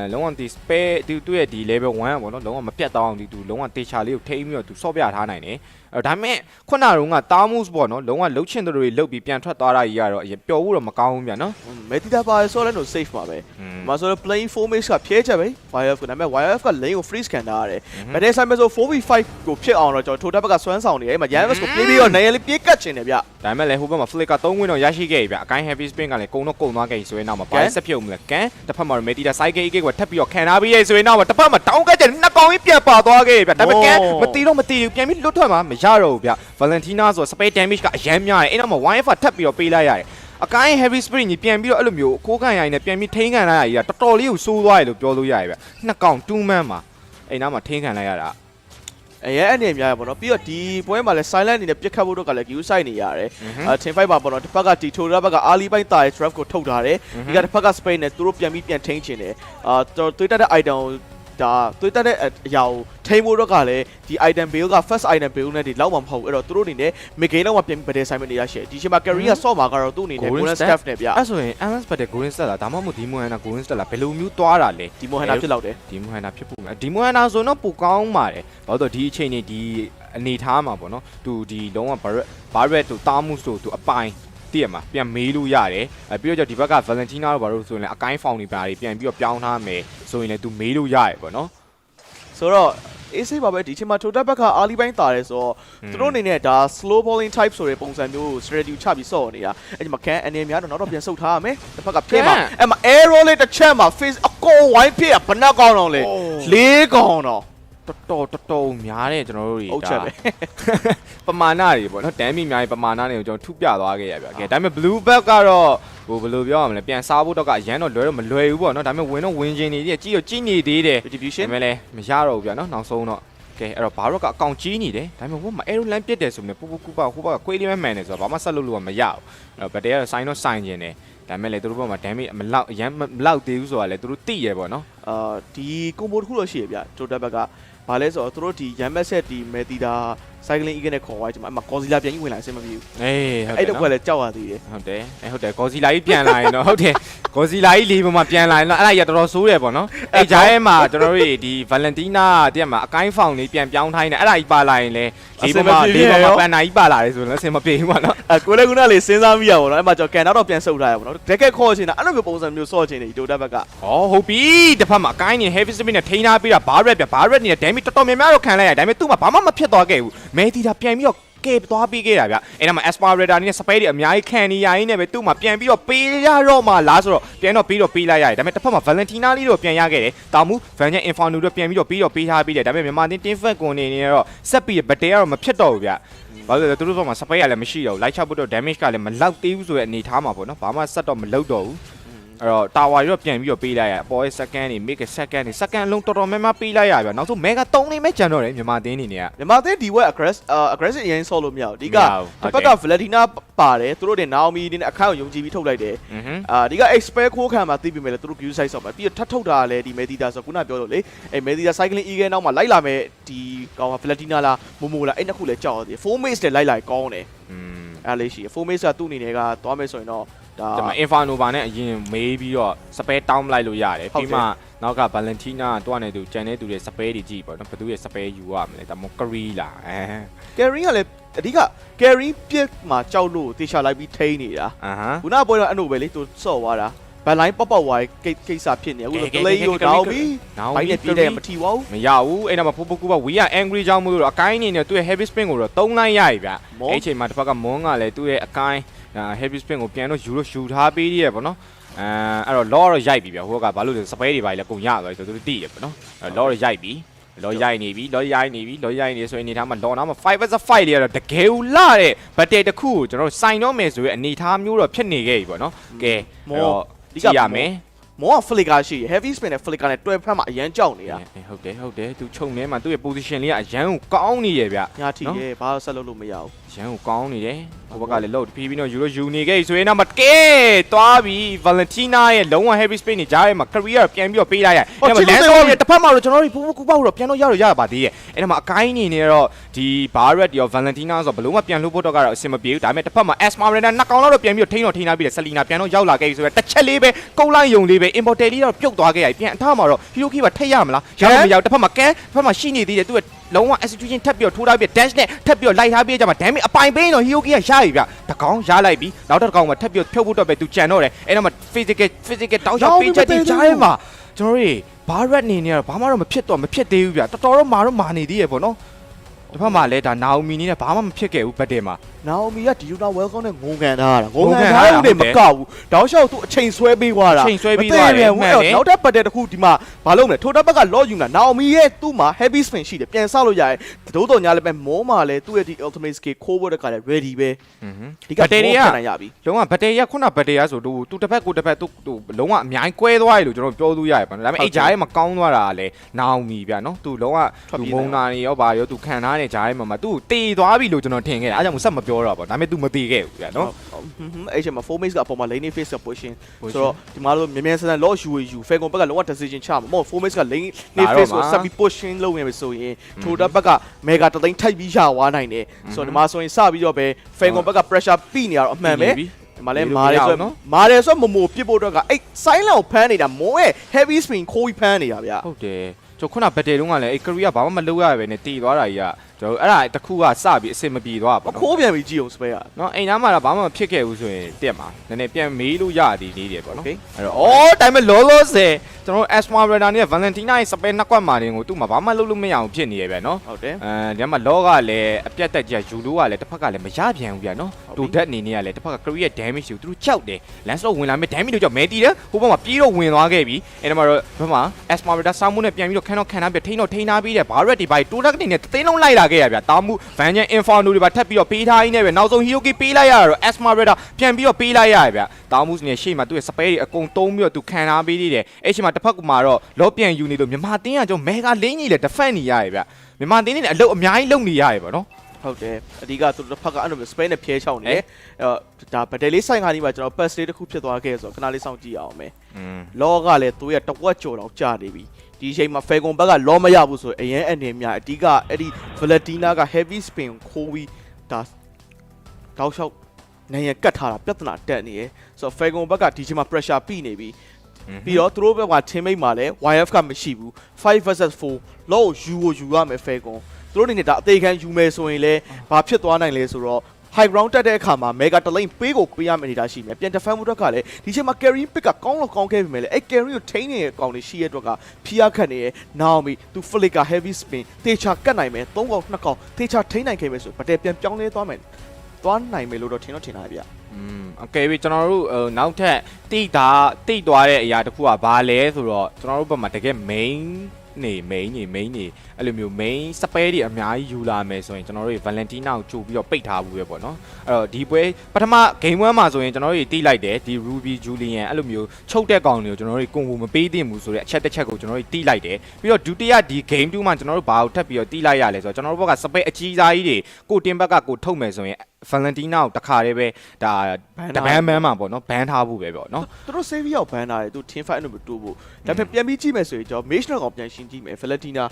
လုံးဝဒီ spare သူ့ရဲ့ဒီ level 1ပေါ့နော်လုံးဝမပြတ်တော့အောင်ဒီသူလုံးဝတေချာလေးကိုထိန်းပြီးတော့သူဆော့ပြထားနိုင်တယ်ဒါပေမဲ့ခုနကတော့တားမှုစ်ပေါ့နော်လုံးဝလှုပ်ချင်တဲ့တွေလှုပ်ပြီးပြန်ထွက်သွားတာကြီးကတော့အရင်ပျော်ဖို့တော့မကောင်းဘူးဗျာနော်မဲတီတာပါဆိုလဲတော့ safe ပါပဲမှာဆိုတော့ playing formation ကဖြဲချက်ပဲ YF ကဒါပေမဲ့ YF က lane ကို freeze ခံထားရတယ်မတဲ့ဆိုင်မဲ့ဆို 4v5 ကိုဖြစ်အောင်တော့ကျွန်တော်ထိုတက်ဘက်ကစွမ်းဆောင်နေတယ်မှာ Yanvis ကိုပြေးပြီးတော့နိုင်ရလေးပြေးကတ်ချင်တယ်ဗျဒါပေမဲ့လည်းဟိုဘက်မှာ flick က3 win တော့ရရှိခဲ့ပြီဗျအကိုင်း heavy spin ကလည်းကုံသွားခဲ့ပြီဆိုရင်နောက်မှာဘာဆက်ဖြုတ်မလဲကန်တစ်ဖက်မှာမဲတီတာ cycle ကထပ်ပြီးတော့ခံထားပြီးရဲဆိုရင်နောက်မှာတစ်ဖက်မှာတောင်းကတ်ချက်နှစ်ကောင်ကြီးပြန်ပါသွားခဲ့ပြီဗျဒါပေမဲ့ကန်မတီတော့မတီဘူးပြန်ပြီးလွတ်ထွက်မှာမရတော့ဘူးဗျValentina ဆို space damage ကအရမ်းများတယ်အဲ့တော့မှ YF ထပ်ပြီးတော့ပေးလိုက်ရတယ်အကိုင်း heavy spring ကြီးပြန်ပြီးတော့အဲ့လိုမျိုးခိုးခံရိုင်းနဲ့ပြန်ပြီးထိန်းခံလိုက်ရကြီးကတော်တော်လေးကိုစိုးသွားတယ်လို့ပြောလို့ရတယ်ဗျနှစ်ကောင်2 man မှာအဲ့နားမှာထိန်းခံလိုက်ရတာ ရဲအနေများရပေါ့နော်ပြီးတော့ဒီပွဲမှာလဲ silent အနေနဲ့ပြစ်ခတ်ဖို့တော့ကလည်း view site နေရတယ်ထင် fight ပါပေါ့နော်တစ်ဖက်ကတီထိုရာဘက်က early ပိုင်းတာရဲ့ draft ကိုထုတ်ထားတယ်ဒီကတစ်ဖက်က space နဲ့သူတို့ပြန်ထိန်းချင်တယ်သွေးတက်တဲ့ item ဒါသွေးတက်တဲ့အရာကိုထိန်းဖို့တော့ကလည်းဒီ item build က first item build နဲ့ဒီလောက်မှမဟုတ်ဘူးအဲ့တော့သူတို့အနေနဲ့ mid game လောက်မှပြန်ပြီး battle assignment တွေရရှိတယ်ဒီချိန်မှာ carry က ဆော့မှာကတော့သူ့အနေနဲ့ golden staff နဲ့ဗျအဲ့ဆိုရင် MS ပတ်တဲ့ golden staff လားဒါမှမဟုတ်ဒီမိုဟန်နာ golden staff လားဘယ်လိုမျိုးသွားတာလဲဒီမိုဟန်နာဖြစ်လောက်တယ်ဒီမိုဟန်နာဖြစ်ဖို့မယ်ဒီမိုဟန်နာဆိုတော့ပိုကောင်းပါတယ်ဘာလို့တော့ဒီအချိန်နေဒီအနေထားမှာပေါ့နော်သူဒီလုံးဝ barret တို့တားမှုဆိုသူအပိုင်တည့်ရမှာပြန်မေးလို့ရတယ်ပြီးတော့ဒီဘက်က Valentina တို့ဘာလို့ဆိုရင်လည်းအကိုင်းဖောင်တွေပါတွေပြန်ပြီးတော့ပြောင်းထားမယ်ဆိုရင်လည်းသူမေးလို့ရတယ်ပေါ့နော်ဆိုတော့အေးဆေးပါပဲဒီချိန်မှာ Todak ဘက်က early ပိုင်းတာတယ်ဆိုတော့သူတို့အနေနဲ့ဒါ slow bowling type ဆိုတဲ့ပုံစံမျိုးကို strategy ချပြီးဆော့နေတာအဲ့ဒီမှာ can အနေများတော့နောက်တော့ပြန်ဆုတ်ထားရမယ်တစ်ဖက်ကဖဲမှာအဲ့မှာ arrow လေးတစ်ချက်မှာ face အကုန်ဝိုင်းဖြစ်ဘယ်နှကောင်းတော့လဲ၄ကောင်တော့တော်များတယ်ကျွန်တော်တို့တွေဟုတ်ချက်ပဲပမာဏတွေပေါ့နော်တမ်းမိများရဲ့ပမာဏတွေကိုကျွန်တော်ထုပြသွားခဲ့ရပြ။ကဲဒါပေမဲ့ blue back ကတော့ဟိုဘယ်လိုပြောရမလဲပြန်စားဖို့တော့ကအရန်တော့လွယ်တော့မလွယ်ဘူးပေါ့နော်ဒါပေမဲ့ဝင်တော့ဝင်ချင်းနေသေးတယ်ကြီးနေသေးတယ် distribution ဒါပေမဲ့လည်းမရတော့ဘူးဗျာနော်နောက်ဆုံးတော့ကဲအဲ့တော့ဘာရော့ကအကောင်ကြီးနေတယ်ဒါပေမဲ့ဟိုမှာ arrow line ပြစ်တယ်ဆိုရင်ပူကူပါဟိုဘက်ကခွေးလေးပဲမှန်တယ်ဆိုတော့ဘာမှဆက်လုပ်လို့မရဘူးအဲ့တော့ဘတ်တယ်ကတော့ sign တော့ sign ကျင်တယ်ဒါပေမဲ့လေသူတို့ဘက်မှာ damage မလောက်အရန်မလောက်သေးဘူးဆိုတာလေသူတို့သိရပေါ့နော်ဒီ combo တစ်ခုတော့ရှိရဗျ Todak ဘက်ကဘာလဲဆိုတော့သူတို့ဒီရမ်မက်ဆက်ဒီမယ်တီတာ cycling eagle နဲ့ခေါ်သွားကြမှာအမ Godzilla ပြန်ကြီးဝင်လာအဆင်မပြေဘူးအေးအဲ့တော့ကွက်လည်းကြောက်ရသေးတယ်ဟုတ်တယ်Godzilla ကြီးပြန်လာရင်တော့ဟုတ်တယ် Godzilla ကြီးလေးပေါ်မှာပြန်လာရင်တော့အဲ့ဒါရတော်တော်ဆိုးတယ်ပေါ့နော်အဲ့ကြားထဲမှာကျွန်တော်တို့ဒီ Valentina တည်းမှာအကိုင်းဖောင်လေးပြန်ပြောင်းထိုင်းတယ်အဲ့ဒါကြီးပါလာရင်လေလေးပေါ်မှာပန်နာကြီးပါလာတယ်ဆိုရင်လည်းအဆင်မပြေဘူးပေါ့နော်ကိုလည်းခုနလေးစဉ်းစားမိရပါတော့အဲ့မှာကျွန်တော်ကန်တော့ပြန်ဆုတ်ထားရပါတော့တကယ်ခေါ်ချင်တာအဲ့လိုမျိုးပုံစံမျိုးဆော့ချင်တယ်ဒီ Todak ဘက်ကဟုတ်ပြီတစ်ဖက်မှာအကိုင်းနေ heavy speed နဲ့ထိန်းထားပြီးတာ barret ပြ barret နေတဲ့ damage တော်တော်များများတော့ခံလိုက်ရတယ်ဒါပေမဲ့သူ့မှာဘာမှမဖြစ်သွားခဲ့ဘူးမဲတီတာပြန်ပြီးတော့ကဲသွားပြီးခဲ့တာဗျအဲ့ဒါမှာ aspirator နဲ့ spray တွေအများကြီးခံနေရင်းနဲ့ပဲသူ့မှာပြန်ပြီးတော့ပေးရတော့မှလားဆိုတော့ပြန်တော့ပြီးတော့ပေးလိုက်ရတယ်ဒါပေမဲ့တစ်ဖက်မှာ Valentina လေးတော့ပြန်ရခဲ့တယ်တာမူ Vanya Inferno တို့ပြန်ပြီးတော့ပေးထားပြီးတယ်ဒါပေမဲ့မြန်မာတင်း team fight ကိုနေနေတော့ဆက်ပြီး battle ကတော့မဖြစ်တော့ဘူးဗျဘာလို့လဲသူတို့ဘက်မှာ spray ကလည်းမရှိတော့ဘူး light ချဖို့တော့ damage ကလည်းမလောက်သေးဘူးဆိုတဲ့အနေထားမှာပေါ့နော်ဘာမှဆက်တော့မလုပ်တော့ဘူးအဲ့တော့ tower ရောပြန်ပြီးတော့ပေးလိုက်ရအပေါ်ရဲ့ second တွေ make second တွေ second လုံးတော်တော်များများပေးလိုက်ရဗျနောက်ဆုံး mega 3လေးပဲကျန်တော့တယ်မြန်မာတင်းနေနေကမြန်မာတင်းဒီ web aggressive အရင်ဆော့လို့မရဘူးဒီကတစ်ဖက်က Valentina ပါတယ်သူတို့တွေ Naomi နဲ့အခန်းကိုယုံကြည်ပြီးထုတ်လိုက်တယ်ဒီက expert ခိုးခံမှာသိပြီမဲ့လေသူတို့ view site ဆော့မှာပြီးတော့ထပ်ထုတ်တာလည်းဒီ Medita ဆိုခုနပြောလို့လေအဲ Medita cycling eagle နောက်မှာလိုက်လာမဲ့ဒီကောင်က Valentina လားမိုလားအဲ့နှစ်ခုလည်းကြောက်ရတယ် 4 maze လည်းလိုက်လာကောင်းတယ်အဲ့လေးရှိ4 maze ကသူ့အနေနဲ့ကသွားမယ်ဆိုရင်တော့ဒါ Inferno ဘာနဲ့အရင်မေးပြီးတော့ spare တောင်းလိုက်လို့ရတယ်ပြီးမှနောက်က Valentina တွားနေသူကျန်နေသူတွေ spare တွေကြည့်ပေါ့နော်ဘသူရဲ့ spare ယူရမလဲဒါမှမဟုတ် carry လားcarry ကလည်းအဓိက carry ပြစ်မှာကြောက်လို့တေချာလိုက်ပြီးထိန်းနေတာခုနကပွဲတော့အဲ့လိုပဲလေသူဆော့သွားတာဘန်လိုင်းပေါက်ဝိုင်းကိစ္စဖြစ်နေအခုတော့ play ကိုတောင်းပြီးဘိုင်းနဲ့ပြေးတယ်မထီပါဘူးမရဘူးအဲ့တော့မှပိုကူပါ we are angry ကြောင့်မလို့တော့အကိုင်းနေနဲ့သူ့ရဲ့ heavy spin ကိုတော့3လိုက်ရပြီဗျအဲ့ချိန်မှာတစ်ဖက်ကမွန်းကလည်းသူ့ရဲ့အကိုင်းheavy spin ကိုပြန်တော့ယူထားပေးရပေါ့နော်အဲ့တော့ law တော့ရိုက်ပြီဗျဟိုကဘာလို့လဲ spare တွေပါလေကုန်ရသွားတယ်သူတို့သိရပေါ့နော် law တော့ရိုက်ပြီလောရိုက်နေပြီဆိုရင်အနေထားမှာလောနာမှာ 5vs5 လေးကတော့တကယ်ဦးလာတဲ့ battle တစ်ခုကိုကျွန်တော်တို့စိုင်တော့မယ်ဆိုရင်အနေထားမျိုးတော့ဖြစ်နေခဲ့ပြီပေါ့နော်ကဲအဲ့တော့ကြည့်ရမယ်မောက flicker ရှိ heavy spin နဲ့ flicker နဲ့တွဲဖက်မှာအရန်ကြောက်နေတာဟုတ်တယ်သူခြုံထဲမှာသူ့ရဲ့ position လေးကအရန်ကိုကောင်းနေရဲ့ဗျညာထီရဲ့ဘာလို့ဆက်လုပ်လို့မရဘူးရန်ကိုကောင်းနေတယ်ဟိုဘက်ကလည်းလို့ပြီးတော့ယူနေခဲ့ဆိုရင်တော့မကဲသွားပြီ Valentina ရဲ့လုံးဝ heavy spin နေကြားထဲမှာ career ပြန်ပြီးတော့ပေးလိုက်ရအဲ့မှာ lance ရဲ့တစ်ဖက်မှာတော့ကျွန်တော်တို့ကူပေါက်တော့ပြန်တော့ရပါသေးရဲ့အဲ့ဒါမှာအကိုင်းနေနေတော့ဒီ barret ရော Valentina ဆိုဘလုံးဝပြန်လှုပ်ဖို့တော့ကတော့အဆင်မပြေဘူးဒါပေမဲ့တစ်ဖက်မှာ Esmeralda နှစ်ကောင်တော့ပြန်ပြီးတော့ထိန်းထားပြီးတယ် Selena ပြန်တော့ရောက်လာခဲ့ပြီဆိုတော့တစ်ချက်လေးပဲကုန်းလိုက်ယုံလေးပဲ importer လေးတော့ပြုတ်သွားခဲ့ရပြန်အထားမှာတော့ Hiroki ကထိတ်ရမလားရမရောက်တစ်ဖက်မှာတစ်ဖက်မှာရှိနေသေးတယ်သူကလုံးဝ execution ထပ်ပြီးတော့ထိုးထားပြီး dash နဲ့ထပ်ပြီးတော့လိုက်ထားပြီးကြမှာ damage အပိုင်ပေးတော့ Hiroki ကရပြီဗျတကောင်ရလိုက်ပြီနောက်တစ်ကောင်မှာထပ်ပြီးတော့ဖြုတ်ဖို့တော့ပဲသူကြံတော့တယ်အဲ့တော့မှ physical တောင်းချပေးချက်တွေကြားထဲမှာကျွန်တော်တို့ barret နေနေတော့ဘာမှတော့မဖြစ်သေးဘူးဗျတော်တော်တော့မာနေသေးရပေါ့နော်တစ်ဖက်မှာလည်းဒါ Naomi နဲ့ဘာမှမဖြစ်ခဲ့ဘူး battle မှာ Naomi ကဒီယူနာ welcome နဲ့ငုံကန်ထားတာငုံကန်ထားရုံနဲ့မကောက်ဘူးတောက်လျှောက်သူအချိန်ဆွဲပေးသွားတာနောက်ထပ်ပတ်တဲ့တစ်ခုဒီမှာဘာလုပ်လဲထိုးတက်ဘက်ကလော့ယူနာ Naomi ရဲ့သူ့မှာ heavy spin ရှိတယ်ပြန်ဆောက်လို့ရတယ်ဒိုးတော်ညာလည်းပဲမောမှာလည်းသူ့ရဲ့ဒီ ultimate skill ခိုးဖို့တခါလည်း ready ပဲဒီကဘတ်တရီရပြီလုံးဝဘတ်တရီကခုနဘတ်တရီဆိုသူတစ်ဖက်ကိုတစ်ဖက်သူလုံးဝအများကြီးကွဲသွားရလို့ကျွန်တော်ပြောလို့ရတယ်ပေါ့နော်ဒါပေမဲ့အဲ့ဂျားရဲ့မကောင်းသွားတာလည်း Naomi ဗျာနော်သူလုံးဝသူမုံနာနေရောဗာရောသူခံထားတဲ့ဂျားရဲ့မှာသူတေသွားပြီလို့ကျွန်တော်ထင်ခဲ့တယ်အားကြောင့်ဆက်မပြောတော့ပါဒါပေမဲ့ तू မသေးခဲ့ဘူးဗျာနော်အဲ့ချိန်မှာ 4 mates ကအပေါ်မှာ lane face က position ဆိုတော့ဒီမှာလို့မြန်မြန်ဆန်ဆန် loss ယူ Falcon ဘက်ကလုံးဝ decision ချမှာမဟုတ် 4 mates က lane face ကိုဆက်ပြီး pushing လုပ်နေပြီဆိုရင်ထိုတာဘက်က mega တသိန်းထိုက်ပြီးရသွားနိုင်တယ်ဆိုတော့ဒီမှာဆိုရင်စပြီးတော့ပဲ Falcon ဘက်က pressure ပြီးနေရတော့အမှန်ပဲဒီမှာလဲမာတယ်ဆိုမမိုပြစ်ဖို့တော့ကအဲ့ silent ကိုဖမ်းနေတာမိုးရဲ့ heavy spin ခိုးပြီးဖမ်းနေတာဗျာဟုတ်တယ်ကျွန်တော်ခုနဘတ်တယ်တုန်းကလည်းအဲ့ career ဘာမှမလုပ်ရပဲနဲ့တည်သွားတာကြီးကကျွန်တော်အဲ့ဒါတခုကစပြီးအစင်မပြေသွားပါဘူးခိုးပြန်ပြီးကြည့်အောင် spare နော်အိမ်သားမှာတော့ဘာမှမဖြစ်ခဲ့ဘူးဆိုရင်တက်မှာနည်းနည်းပြန်မေးလို့ရသည်လေးတယ်ပေါ့နော်အဲ့တော့အော်တိုင်းမဲ့လောလောဆယ်ကျွန်တော် Asma Radar နဲ့ Valentina ရဲ့ spare နှစ်ကွက်မှာတင်ကိုသူ့မှာဘာမှလုပ်လို့မရအောင်ဖြစ်နေရပဲနော်ဟုတ်တယ်ဒီမှာလောကလည်းအပြတ်တက်ကြယူလို့ကလည်းတစ်ဖက်ကလည်းမရပြန်ဘူးဗျာနော်တူဓာတ်အနေနဲ့ကလည်းတစ်ဖက်က career damage ကိုသူတို့ကြောက်တယ် landslot ဝင်လာမယ် damage တို့ကြောက်မဲတီးတယ်ဟိုဘက်မှာပြေးတော့ဝင်သွားခဲ့ပြီအဲ့ဒါမှတော့ဘက်မှာ Asma Radar ဆောင်းမှုနဲ့ပြန်ပြီးတော့ခံထားပြီးထိန်းထားပြီးတယ်ဘာရက်ဒီဘိုင်တိုးတက်အနေနဲ့သင်းလုံးလိုက်လာခဲ့ရဗျာတားမှု Vanjan Inferno တွေပါထပ်ပြီးတော့ပေးထားရင်းနဲ့ပဲနောက်ဆုံး Hiroki ပေးလိုက်ရတော့ Asma Radar ပြန်ပြီးတော့ပေးလိုက်ရရဗျာတားမှုနဲ့ရှေ့မှာသူ့ရဲ့ spare တွေအကုန်တုံးပြီးတော့သူခံထားပေးသေးတယ်အဲ့ချိန်မှာတစ်ဖက်မှာတော့လောပြန်ယူနေလို့မြန်မာတင်းကကျွန်တော် mega လင်းကြီးလေ defend နေရရဗျာမြန်မာတင်းနဲ့အလုပ်အများကြီးလုပ်နေရရပေါ့နော်ဟုတ်တယ်အဓိကသူတစ်ဖက်ကအဲ့လို space နဲ့ဖြဲချောင်းနေဒါဗတယ်လေးဆိုင်ခါကြီးမှာကျွန်တော် pass လေးတစ်ခုဖြစ်သွားခဲ့ဆိုတော့ခဏလေးစောင့်ကြည့်အောင်မယ်လောကလည်းသူရဲ့တဝက်ကျော်တော့ကြာနေပြီဒီအချိန်မှာ Falcon ဘက်ကလောမရဘူးဆိုအရင်အနေများအဓိကအဲ့ဒီ Valentina က heavy spin ခိုးပြီးဒါတောက်လျှောက်နိုင်ရကတ်ထားတာပြဿနာတက်နေရယ်ဆိုတော့ Falcon ဘက်ကဒီအချိန်မှာ pressure ပြီးနေပြီပြီးတော့သူတို့ဘက်က teammate မှာလည်း YF ကမရှိဘူး5 vs 4လောယူကိုယူရမယ် Falcon သူတို့အနေနဲ့ဒါအသေးခံယူမယ်ဆိုရင်လည်းဘာဖြစ်သွားနိုင်လဲဆိုတော့ high ground တက်တဲ့အခါမှာ mega တလိမ့်ပေးကိုပေးရမယ့်နေတာရှိမယ်ပြန် defend မှုတော့ကလည်းဒီချိန်မှာ carry pick ကကောင်းတော့ကောင်းခဲ့ပြီမယ်လေအဲ့ carry ကိုထိန်းနေတဲ့အကောင်လေးရှိရတဲ့အတွက်ကဖိအားခတ်နေရ Naomi သူ flick က heavy spin တေချာကတ်နိုင်မယ်3កောင်2កောင်တေချာထိန်းနိုင်ခဲ့မယ်ဆိုဗတယ်ပြန်ပြောင်းလဲသွားနိုင်မယ်လို့တော့ထင်တာဗျโอเคပြီကျွန်တော်တို့နောက်ထပ်တိသွားတဲ့အရာတစ်ခုကဘာလဲဆိုတော့ကျွန်တော်တို့ဘက်မှာတကယ် main နေအဲ့လိုမျိုး main spare တွေအများကြီးယူလာမယ်ဆိုရင်ကျွန်တော်တို့ Valentina ကိုကြိုပြီးတော့ပိတ်ထားဘူးပဲပေါ့နော်အဲ့တော့ဒီပွဲပထမ game 1မှာဆိုရင်ကျွန်တော်တို့တီးလိုက်တယ်ဒီ Ruby Julian အဲ့လိုမျိုးချုပ်တဲ့ကောင်တွေကိုကျွန်တော်တို့ကိုမပေးသင့်ဘူးဆိုတဲ့အချက်တစ်ချက်ကိုကျွန်တော်တို့တီးလိုက်တယ်ပြီးတော့ဒုတိယဒီ game 2မှာကျွန်တော်တို့ဘာကိုထပ်ပြီးတော့တီးလိုက်ရလဲဆိုတော့ကျွန်တော်တို့ဘက်က spare အကြီးစားကြီးတွေကိုတင်ဘက်ကကိုထုတ်မယ်ဆိုရင် Valentina ကိုတခါတည်းပဲဒါတပန်းမှာပေါ့နော်ဘန်ထားဖို့ပဲပေါ့နော်သူတို့ save ရောက်ဘန်ထားတယ်သူ team fight လို့တိုးဖို့ဒါပေမဲ့ပြန်ပြီးကြည့်မယ်ဆိုရင်ကျွန်တော် Mage ကောင်ပြန်ရှင်းကြည့်မယ် Valentina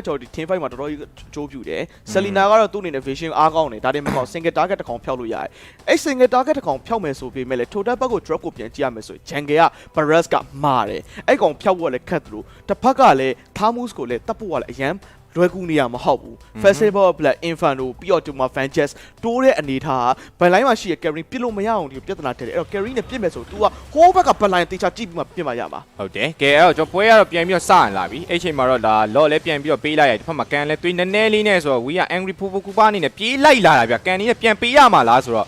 ကျွန်တော်ဒီ team fight မှာတော်တော်ကြီးအကျိုးပြုတယ် Selena ကတော့သူ့အနေနဲ့ vision အားကောင်းတယ်ဒါတည်းမဟုတ် single target တစ်ကောင်ဖျောက်လို့ရတယ်အဲ့ single target တစ်ကောင်ဖျောက်မယ်ဆိုပေမဲ့လေ total ဘက်ကို drop ကိုပြန်ကြည့်ရမယ်ဆိုရင် jungle က Barras ကမာတယ်အဲ့ကောင်ဖျောက်ဖို့လည်းခက်သလိုတစ်ဖက်ကလည်း Thamus ကိုလည်းတပ်ဖို့ကလည်းအရန်လွယ်ကူနေရမဟုတ်ဘူး Festival of Blood Inferno ပြီးတော့ဒီမှာ Vanjas တိုးတဲ့အနေထားဘန်လိုင်းမှာရှိတဲ့ carry ပြစ်လို့မရအောင်ဒီပြဿနာတက်တယ်အဲ့တော့ carry နဲ့ပြစ်မယ်ဆို तू ကဟိုးဘက်ကဘန်လိုင်းတေချာကြည့်ပြီးမှပြစ်မှရမှာဟုတ်တယ်ကဲအဲ့တော့ကျွန်တော်ပွဲကတော့ပြန်ပြီးတော့စရလာပြီအဲ့ချိန်မှာတော့ဒါ lot လည်းပြန်ပြီးတော့ပေးလိုက်ရတယ်ဒီဘက်မှာကန်လည်းသွေးနည်းနည်းလေးနဲ့ဆိုတော့ we are angry popo kupa အနေနဲ့ပြေးလိုက်လာတာဗျကန်လေးနဲ့ပြန်ပေးရမှာလားဆိုတော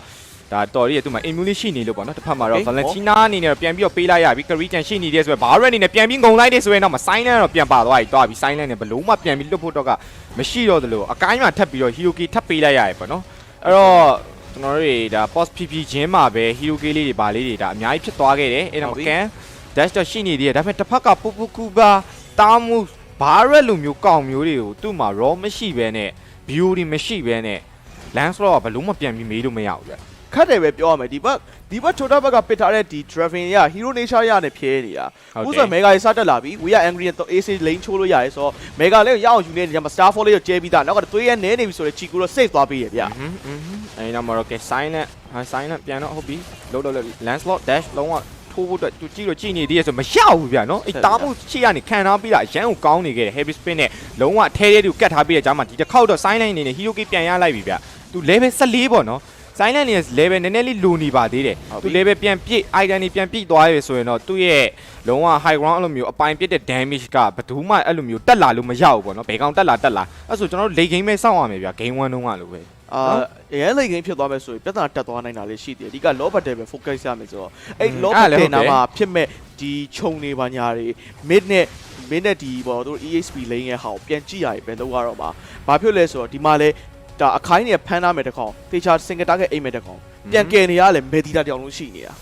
့ဒါတော်ရီရဲ့သူ့မှာ immune ရှိနေလို့ပေါ့နော်တစ်ဖက်မှာတော့ Valentina အနေနဲ့ပြန်ပြီးတော့ပေးလိုက်ရပြီ Curry ကန်ရှိနေတယ်ဆိုတော့ Barret အနေနဲ့ပြန်ပြီးငုံလိုက်တယ်ဆိုရင်တော့ Silent တော့ပြန်ပါသွားပြီ Silent နဲ့ဘလုံးမှပြန်ပြီးလွတ်ဖို့တော့ကမရှိတော့သလိုအကိုင်းမှာထပ်ပြီးတော့ Hiroki ထပ်ပေးလိုက်ရတယ်ပေါ့နော်အဲ့တော့ကျွန်တော်တို့ဒါ post PP ချင်းမှာပဲ Hiroki လေးတွေပါလေးတွေဒါအများကြီးဖြစ်သွားခဲ့တယ်အဲ့တော့ကန် dash တော့ရှိနေသေးတယ်ဒါပေမဲ့တစ်ဖက်က Pupukuba တားမှု Barret လိုမျိုးကောင်မျိုးတွေကိုသူ့မှာ raw မရှိဘဲနဲ့ beauty မရှိဘဲနဲ့ Lancelot ကဘလုံးမှပြန်ပြီးမေးလို့မရဘူးဗျခတ်တယ်ပဲပြောရမယ်ဒီဘက်ထိုတာဘက်ကပစ်ထားတဲ့ဒီ Draven ရ Hero Nature ရနဲ့ဖြဲနေတာအခုဆို Mega ကြီးစတက်လာပြီ We are angry နဲ့ AC lane ချိုးလို့ရတယ်ဆိုတော့ Mega လေးကိုရအောင်ယူနေတယ်မှာ Starfall လေးကိုကျဲပြီးသားနောက်ကသွေးရဲနဲနေပြီဆိုတော့ Chico တော့ save သွားပေးရဗျအဲ့တော့မတော့ကဲ silent ပြန်တော့ဟုတ်ပြီလို့ Lancelot dash လုံးဝထိုးဖို့အတွက်သူကြည့်နေသေးရဆိုမရဘူးဗျာနော်အဲ့တားမှုရှေ့ကနေခံထားပြီးတာအရန်ကိုကောင်းနေခဲ့တယ် heavy spin နဲ့လုံးဝထဲထဲတူကတ်ထားပြီးတဲ့ကြားမှာဒီတစ်ခေါက်တော့ silent အနေနဲ့ Hiroki ပြန်ရလိုက်ပြီဗျာသူ level 14ပေါ့နော်Silent နဲ့ level နည်းနည်းလေးလိုနေပါသေးတယ်သူ level ပြန်ပြည့် item တွေပြန်ပြည့်သွားရဆိုရင်တော့သူ့ရဲ့လုံးဝ high ground အဲ့လိုမျိုးအပိုင်ပြည့်တဲ့ damage ကဘယ်သူမှအဲ့လိုမျိုးတက်လာလို့မရဘူးပေါ့နော်ဘယ်ကောင်တက်လာအဲ့ဆိုကျွန်တော်တို့ late game ပဲစောင့်ရမယ်ဗျာ game 1 တုန်းကလို့ပဲ ရဲလိန်ကင်းဖြစ်သွားမယ်ဆိုရင်ပြဿနာတက်သွားနိုင်တာလေးရှိတယ်ဒီက low battle ပဲ focus ရမယ်ဆိုတော့အဲ့ low battle နာမှာဖြစ်မဲ့ဒီခြုံနေပါညာတွေ mid နဲ့ဒီပေါ့တို့ EXP lane ရဲ့ဟာကိုပြန်ကြည့်ရရင်ပဲတော့ကတော့မှာဘာဖြစ်လဲဆိုတော့ဒီမှာလဲဒါအခိုင်းနဲ့ဖမ်းထားမယ်တကောင်တေချာ single target အိမ်မယ်တကောင်ပြန်ကယ်နေရလဲ medita တယောက်လုံးရှိနေတာ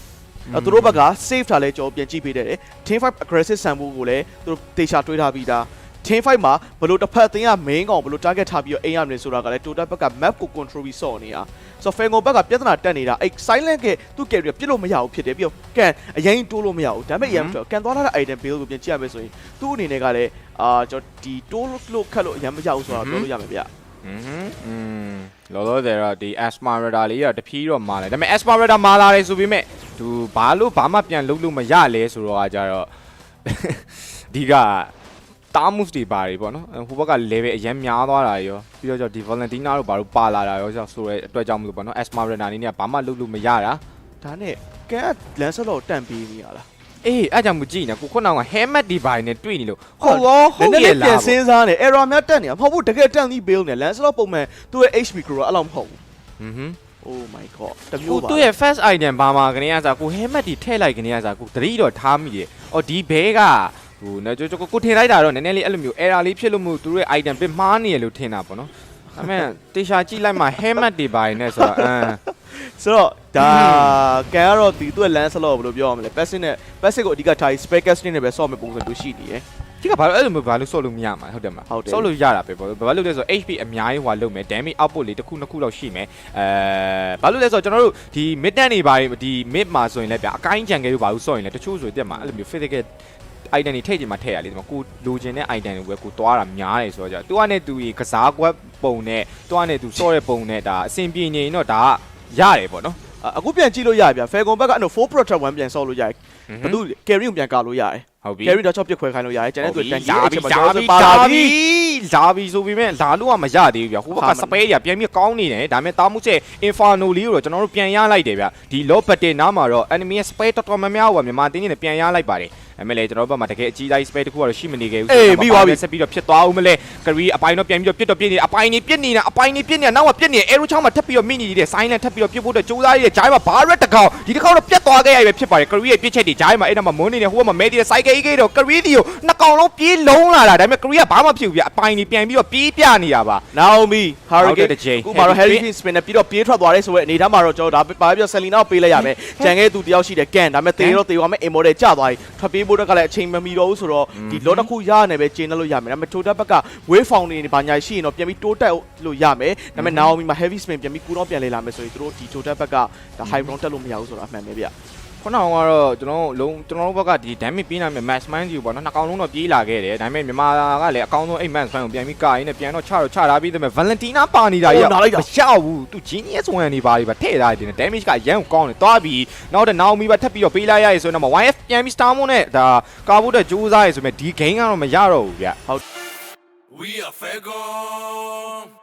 သူတို့ဘက်က save ထားလဲကြောပြန်ကြည့်ပေးတယ် team 5 aggressive ဆန်ဖို့ကိုလည်းသူတို့တေချာတွေးထားပြီးသားteam fight မှာဘလို့တစ်ဖက်အသင်းက main ကောင်ဘလို့ target ထားပြီးတော့အိမ်ရမယ်ဆိုတာကလည်း total ဘက်က map ကို control ပြီးစော့နေတာဆိုတော့ Falcon ဘက်ကပြဿနာတက်နေတာအဲ့ silent ကသူ့ carry ပြစ်လို့မရဘူးဖြစ်တယ်ပြီးတော့ကန်အရင်တိုးလို့မရဘူးဒါပေမဲ့ EM ကန်သွားတဲ့ item build ကိုပြန်ကြည့်ရမယ်ဆိုရင်သူ့အနေနဲ့ကလည်းကျွန်တော်ဒီတိုးလို့ခတ်လို့အရင်မရဘူးဆိုတော့ပြောလို့ရမယ်ဗျလောလောဆယ်တော့ဒီ Asmarada လေးတော့တဖြည်းတော့မာတယ်ဒါပေမဲ့ Asmarada မာလာတယ်ဆိုပေမဲ့သူဘာမှပြန်လုပ်လို့မရလဲဆိုတော့ကြတော့ဒီကတားမှုတွေပါတယ်ပေါ့နော်ဟိုဘက်က level အရင်များသွားတာရောပြီးတော့ဒီ Valentina တို့ဘာလို့ပါလာတာရောဆိုတဲ့အတွက်ကြောင့်မလို့ပေါ့နော် Asmarada နေနဲ့ဘာမှလုပ်လို့မရတာဒါနဲ့ကန်လန်ဆလော့တန်ပေးနေရလားအေးအဲ့ကြောင့်မကြည့်နဲ့ကိုခုနက helmet ဒီပိုင်းနဲ့တွေ့နေလို့ဟုတ်ရဲ့လားပြန်စင်းစားနေ error များတက်နေတာမဟုတ်ဘူးတကယ်တန်ပြီး build နေ lance slot ပုံမှန်သူ့ရဲ့ HP micro အဲ့လောက်မဟုတ်ဘူးoh my god တမျိုးပါသူ့ရဲ့ first item ဘာမှကနေရစားကို helmet ဒီထည့်လိုက်ကနေရစားကိုသတိတော့ထားမိတယ်အော်ဒီဘဲကဟိုနော်ကိုထင်လိုက်တာတော့နည်းနည်းလေးအဲ့လိုမျိုး error လေးဖြစ်လို့မို့သူတို့ရဲ့ item ပြမှားနေရလို့ထင်တာပေါ့နော်ဒါပေမဲ့တေချာကြည့်လိုက်မှ helmet ဒီပိုင်းနဲ့ဆိုတော့ဆိုတော့ဒါကန်ကတော့သူ့ရဲ့ lance slot ဘယ်လိုပြောရမလဲ passive ကိုအဓိကထား spec casting နဲ့ပဲဆော့မယ်ပုံစံမျိုးရှိနေတယ်ဒီကဘာလို့အဲ့လိုမျိုးဘာလို့ဆော့လို့မရမှာဟုတ်တယ်မဆော့လို့ရတာပဲပေါ့ဘာလို့လဲဆိုတော့ HP အများကြီးဟွာလုပ်မယ် damage output လေးတစ်ခုနှစ်ခုလောက်ရှိမယ်ဘာလို့လဲဆိုတော့ကျွန်တော်တို့ဒီ mid တန်းနေပါဒီ mid မှာဆိုရင်လည်းဗျအကိုင်းကြံခဲ့လို့ဘာလို့ဆော့ရင်လဲတချို့ဆိုတက်မှာအဲ့လိုမျိုး physical item တွေထည့်ချင်မှထည့်ရလေဒီမှာကိုလိုချင်တဲ့ item တွေကိုသွားတာများတယ်ဆိုတော့သူကနဲ့သူကစားကွက်ပုံနဲ့သူကနဲ့သူဆော့တဲ့ပုံနဲ့ဒါအဆင်ပြေနေရင်တော့ဒါရတယ်ပေါ့နော်အခုပြန်ကြည့်လို့ရပြီ Falcon ဘက်ကအဲ့လို4 protect 1ပြန်ဆော့လို့ရတယ်ဘယ်သူ carry ကိုပြန်ကာလို့ရတယ်ဟုတ်ပြီ carry တော့6ပြစ်ခွဲခိုင်းလို့ရတယ်ကျန်တဲ့သူတန်ကြီးအချက်မှာကျွန်တော်ပါလာပြီဆိုပြီးမဲ့လာလို့ကမရသေးဘူးဗျဟိုဘက်ကစပဲကြီးပြန်ပြီးကောင်းနေတယ်ဒါပေမဲ့တားမှုချက် Inferno လေးကိုတော့ကျွန်တော်တို့ပြန်ရလိုက်တယ်ဗျဒီ low battle နားမှာတော့ enemy ရဲ့ spare တော်တော်များများဟိုမြန်မာတင်းကြီးနဲ့ပြန်ရလိုက်ပါတယ်အဲ့မဲ့လေကျွန်တော်တို့ဘက်မှာတကယ်အကြီးသား spare တခုကတော့ရှိမနေခဲ့ဘူးပြီးသွားပြီဆက်ပြီးတော့ဖြစ်သွားဦးမလဲ carry အပိုင်းတော့ပြန်ပြီးတော့ပြစ်တော့ပြစ်နေအပိုင်းနေပြစ်နေတာနောက်ကပြစ်နေ arrow ချောင်းမှာထပ်ပြီးတော့မိနေတယ် silent ထပ်ပြီးတော့ပြစ်ဖို့တော့ကြိုးစားရတဲ့ဂျိုင်းမှာဘာရက်တကောင်ဒီတစ်ခေါက်တော့ပြတ်သွားခဲ့ရပဲဖြစ်ပါတယ် carry ရဲ့ပြစ်ချက်တွေဂျိုင်းမှာအဲ့ဒါမှာမွန်းနေတယ်ဟိုဘက်မှာ media cycle ကြီးတော့ carry ဒီကိုနှစ်ကောင်လုံးပြေးလုံးလာတာဒါပေမဲ့ carry ကဘာမှဖြစ်ဘူးဗျအပိုင်းနေပြန်ပြီးတော့ပြေးပြနေတာပါ Naomi Hurricane ခုမှာတော့ Hurricane spin နဲ့ပြီးတော့ပြေးထွက်သွားတယ်ဆိုတော့အနေထားမှာတော့ကျွန်တော်ဒါဘာပြော Selena ကိုပေးလိုက်ရမယ်ကြံခဲ့သူတယောက်ရှိတယ်ကန်ဒါပေမဲ့တေတော့တေသွားမယ် immortal ကျသွားပြီထွက်ပြေးဖို့တက်ကလည်းအချိန်မမီတော့ဘူးဆိုတော့ဒီ lot တစ်ခုရနေပဲကျင်းလို့ရမယ်ဒါပေမဲ့ Todak ဘက်က wave found နေဘာညာရှိရင်တော့ပြန်ပြီးတိုးတက်လို့ရမယ်ဒါပေမဲ့ Naomi မှာ heavy spin ပြန်ပြီးကူတော့ပြန်လေလာမယ်ဆိုရင်တို့ဒီ Todak ဘက်ကဒါ high ground တက်လို့မရဘူးဆိုတာအမှန်ပဲဗျခုနကတော့ကျွန်တော်ဘက်ကဒီ damage ပေးနိုင်မဲ့ max mind ကြီးပေါ့နော်နှစ်ကောင်လုံးတော့ပြေးလာခဲ့တယ်ဒါပေမဲ့မြန်မာကလည်းအကောင်းဆုံး8 max mind ကိုပြန်ပြီးကာရင်းနဲ့ပြန်တော့ချထားပြီးတယ်မဲ့ Valentina ပါနေတာကြီးမရှောက်ဘူးသူ genius ဝင်နေပါပြီထည့်ထားတယ် damage ကရမ်းကောင်းတယ်သွားပြီးနောက်တော့ Naomi ပါထပ်ပြီးတော့ပေးလိုက်ရရဆိုတော့ YF ပြန်ပြီး star mode နဲ့ဒါကာဖို့တဲ့ကြိုးစားရဆိုမဲ့ဒီ game ကတော့မရတော့ဘူးဗျဟုတ် We are Falcon